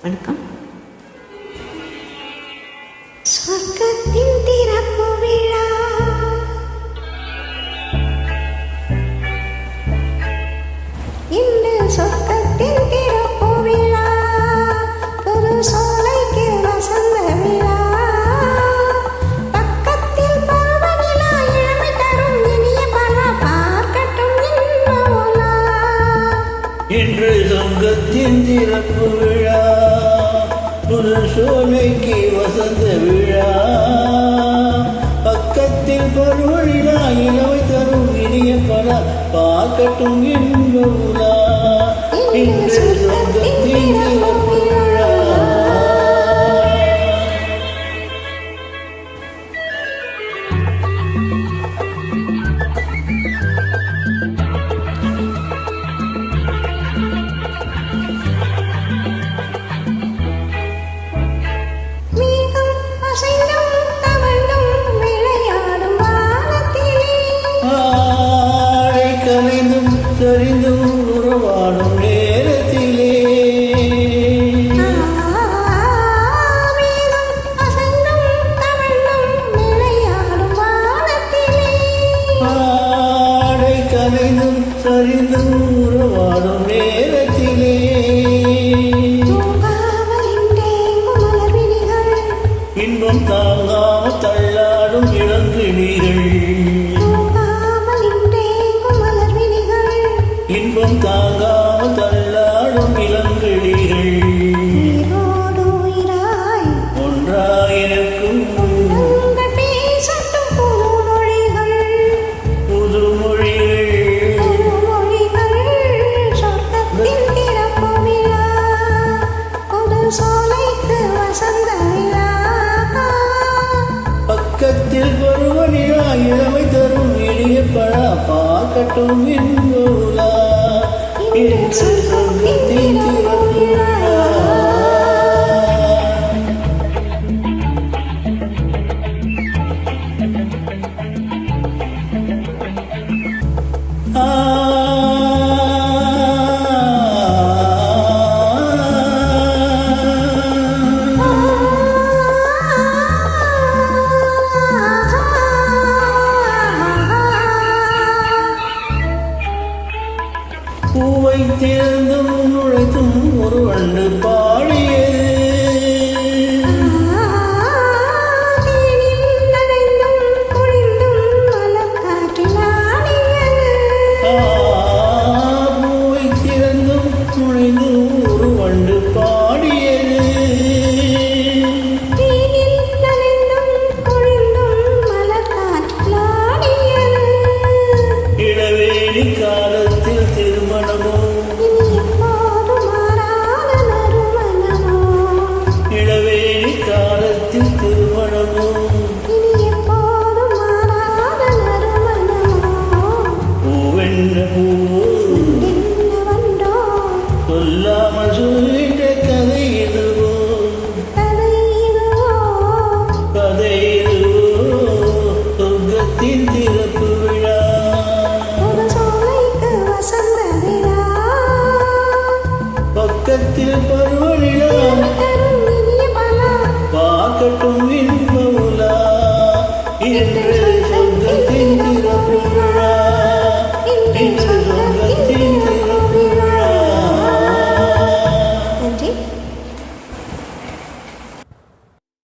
வணக்கம். சொர்க்கத்தின் திறப்பு விழா இன்று சொர்க்கத்தின் திறப்பு விழா புது சோலைக்கு வசந்த விழா பக்கத்தில் பருவநிலா இளமை தரும் இனிய பல பார்க்கட்டும் இன்போலா. இன்று சொர்க்கத்தின் திறப்பு விழா புது சோலைக்கு வசந்த விழா பக்கத்தில் பருவநிலா இளமை தரும் இனிய பல பார்க்கட்டும் இன்போலா. இன்று சொர்க்கத்தின் திறப்பு விழா. சரிந்தும் உறவாடும் நேரத்திலே ஆடை கலைந்தும் சரிந்தும் உறவாடும் நேரத்திலே இன்பம் தாங்காமல் தள்ளாடும் இளங்கிளிகள் இன்பம் தாங்காமல் தள்ளாடும் இளங்கிளிகள் ஒன்றாயிருக்கும் புதுமொழிகள் பக்கத்தில் பருவநிலா இளமை தரும் எளிய பழா பார்க்கட்டும் இன்போலா. இன்று சொர்க்கத்தின் திறப்பு விழா. பூவை திறந்தும் நுழைத்தும் ஒரு வண்டு பாடியது பூவை திறந்தும் நுழைந்தும் ஒரு வண்டு பாடியது இளவேலி காலத்தில் திருமணமோ இளவேலி காலத்தில் திருமணமோ பூவென்ன பூவோ சொல்லாமல் சொல்லிட்ட கதை இதுவோ கதை இதுவோ சொர்க்கத்தின் திறப்பு விழா பக்கத்தில் பருவநிலா